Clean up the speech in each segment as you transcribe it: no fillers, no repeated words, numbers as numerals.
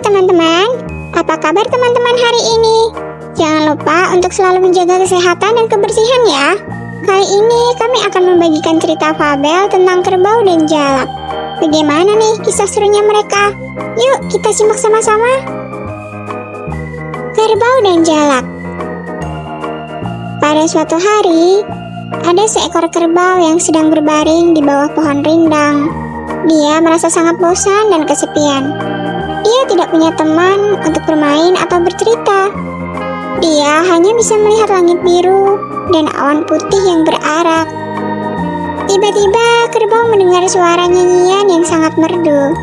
teman-teman, apa kabar teman-teman hari ini? Jangan lupa untuk selalu menjaga kesehatan dan kebersihan ya. Kali ini kami akan membagikan cerita fabel tentang kerbau dan jalak. Bagaimana nih kisah serunya mereka? Yuk kita simak sama-sama. Kerbau dan jalak. Pada suatu hari, ada seekor kerbau yang sedang berbaring di bawah pohon rindang. Dia merasa sangat bosan dan kesepian. Dia tidak punya teman untuk bermain atau bercerita. Dia hanya bisa melihat langit biru dan awan putih yang berarak. Tiba-tiba kerbau mendengar suara nyanyian yang sangat merdu.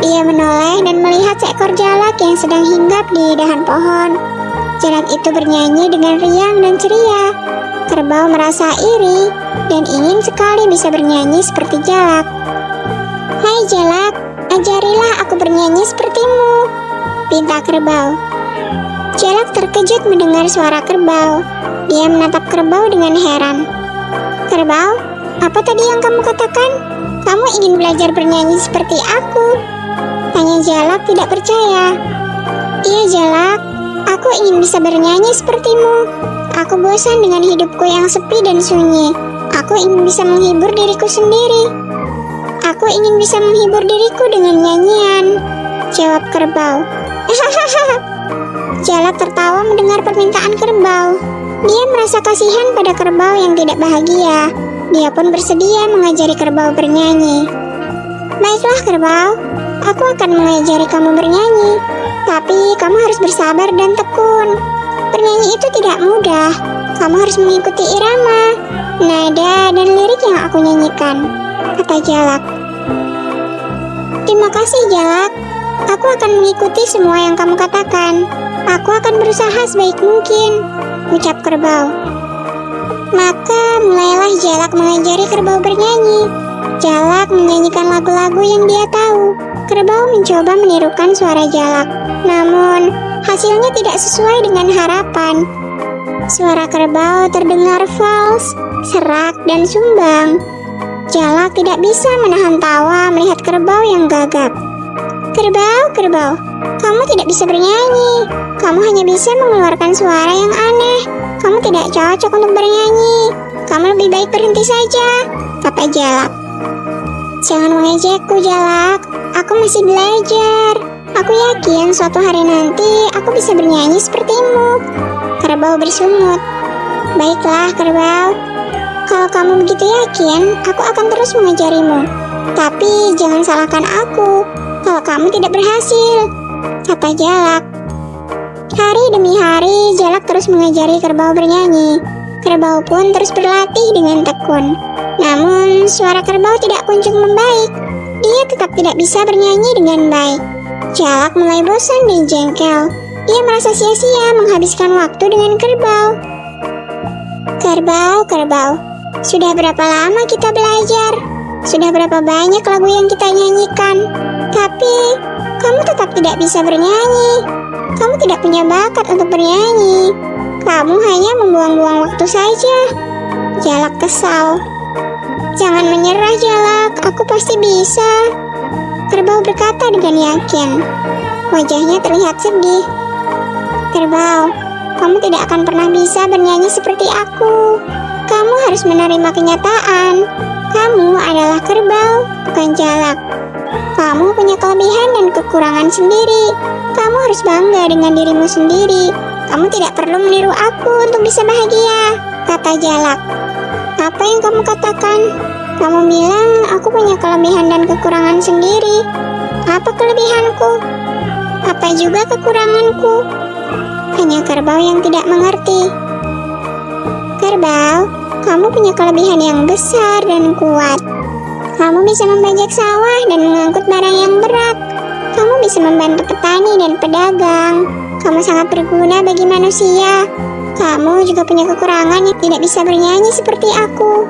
Dia menoleh dan melihat seekor jalak yang sedang hinggap di dahan pohon. Jalak itu bernyanyi dengan riang dan ceria. Kerbau merasa iri dan ingin sekali bisa bernyanyi seperti jalak. "Hai jalak, ajarilah aku bernyanyi sepertimu," pinta kerbau. Jalak terkejut mendengar suara kerbau. Dia menatap kerbau dengan heran. "Kerbau, apa tadi yang kamu katakan? Kamu ingin belajar bernyanyi seperti aku?" tanya jalak tidak percaya. "Iya jalak, aku ingin bisa bernyanyi sepertimu. Aku bosan dengan hidupku yang sepi dan sunyi. Aku ingin bisa menghibur diriku sendiri. Aku ingin bisa menghibur diriku dengan nyanyian," jawab kerbau. Jalak tertawa mendengar permintaan kerbau. Dia merasa kasihan pada kerbau yang tidak bahagia. Dia pun bersedia mengajari kerbau bernyanyi. "Baiklah kerbau, aku akan mengajari kamu bernyanyi. Tapi kamu harus bersabar dan tekun. Bernyanyi itu tidak mudah. Kamu harus mengikuti irama, nada, dan lirik yang aku nyanyikan," kata jalak. "Terima kasih jalak. Aku akan mengikuti semua yang kamu katakan. Aku akan berusaha sebaik mungkin," ucap kerbau. Maka mulailah jalak mengajari kerbau bernyanyi. Jalak menyanyikan lagu-lagu yang dia tahu. Kerbau mencoba menirukan suara jalak, namun hasilnya tidak sesuai dengan harapan. Suara kerbau terdengar fals, serak, dan sumbang. Jalak tidak bisa menahan tawa melihat kerbau yang gagap. "Kerbau, kerbau, kamu tidak bisa bernyanyi. Kamu hanya bisa mengeluarkan suara yang aneh. Kamu tidak cocok untuk bernyanyi. Kamu lebih baik berhenti saja," kata jalak. "Jangan mengejekku jalak. Aku masih belajar. Aku yakin suatu hari nanti aku bisa bernyanyi sepertimu," kerbau bersungut. "Baiklah kerbau. Kalau kamu begitu yakin, aku akan terus mengajarimu. Tapi jangan salahkan aku kalau kamu tidak berhasil," kata jalak. Hari demi hari, jalak terus mengajari kerbau bernyanyi. Kerbau pun terus berlatih dengan tekun. Namun, suara kerbau tidak kunjung membaik. Dia tetap tidak bisa bernyanyi dengan baik. Jalak mulai bosan dan jengkel. Dia merasa sia-sia menghabiskan waktu dengan kerbau. "Kerbau, kerbau, sudah berapa lama kita belajar? Sudah berapa banyak lagu yang kita nyanyikan? Tapi, kamu tetap tidak bisa bernyanyi. Kamu tidak punya bakat untuk bernyanyi. Kamu hanya membuang-buang waktu saja," jalak kesal. "Jangan menyerah jalak, aku pasti bisa," kerbau berkata dengan yakin. Wajahnya terlihat sedih. "Kerbau, kamu tidak akan pernah bisa bernyanyi seperti aku. Kamu harus menerima kenyataan. Kamu adalah kerbau, bukan jalak. Kamu punya kelebihan dan kekurangan sendiri. Kamu harus bangga dengan dirimu sendiri. Kamu tidak perlu meniru aku untuk bisa bahagia," kata jalak. "Apa yang kamu katakan? Kamu bilang aku punya kelebihan dan kekurangan sendiri. Apa kelebihanku? Apa juga kekuranganku?" Hanya kerbau yang tidak mengerti. "Kerbau, kamu punya kelebihan yang besar dan kuat. Kamu bisa membajak sawah dan mengangkut barang yang berat. Kamu bisa membantu petani dan pedagang. Kamu sangat berguna bagi manusia. Kamu juga punya kekurangan yang tidak bisa bernyanyi seperti aku.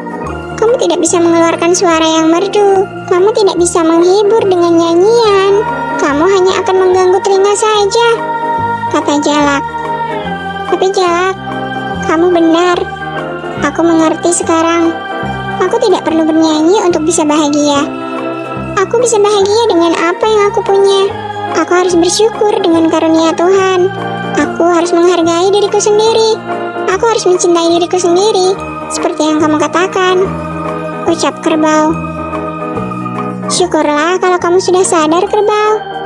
Kamu tidak bisa mengeluarkan suara yang merdu. Kamu tidak bisa menghibur dengan nyanyian. lembut telinga saja, kata Jalak. Tapi Jalak, kamu benar. Aku mengerti sekarang. Aku tidak perlu bernyanyi untuk bisa bahagia. Aku bisa bahagia dengan apa yang aku punya. Aku harus bersyukur dengan karunia Tuhan. Aku harus menghargai diriku sendiri. Aku harus mencintai diriku sendiri, seperti yang kamu katakan, ucap kerbau. Syukurlah kalau kamu sudah sadar, kerbau.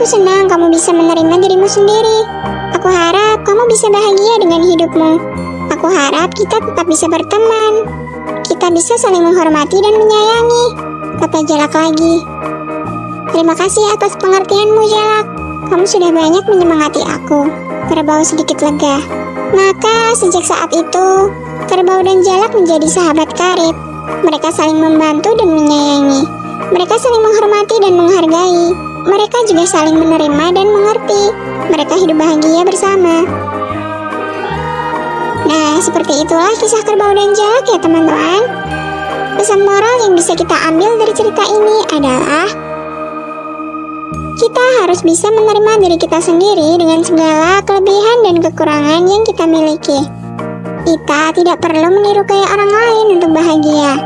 Aku senang kamu bisa menerima dirimu sendiri. Aku harap kamu bisa bahagia dengan hidupmu. Aku harap kita tetap bisa berteman. Kita bisa saling menghormati dan menyayangi, kata Jalak lagi. Terima kasih atas pengertianmu, Jalak. Kamu sudah banyak menyemangati aku. Kerbau sedikit lega. Maka sejak saat itu, kerbau dan Jalak menjadi sahabat karib. Mereka saling membantu dan menyayangi. Mereka saling menghormati dan menghargai. Mereka juga saling menerima dan mengerti. Mereka hidup bahagia bersama. Nah, seperti itulah kisah kerbau dan Jalak ya teman-teman. Pesan moral yang bisa kita ambil dari cerita ini adalah kita harus bisa menerima diri kita sendiri dengan segala kelebihan dan kekurangan yang kita miliki. Kita tidak perlu meniru kayak orang lain untuk bahagia.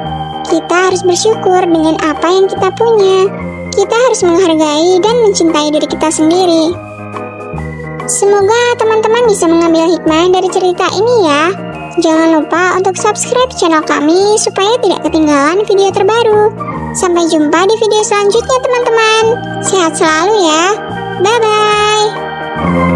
Kita harus bersyukur dengan apa yang kita punya. Kita harus menghargai dan mencintai diri kita sendiri. Semoga teman-teman bisa mengambil hikmah dari cerita ini ya. Jangan lupa untuk subscribe channel kami supaya tidak ketinggalan video terbaru. Sampai jumpa di video selanjutnya teman-teman. Sehat selalu ya. Bye-bye.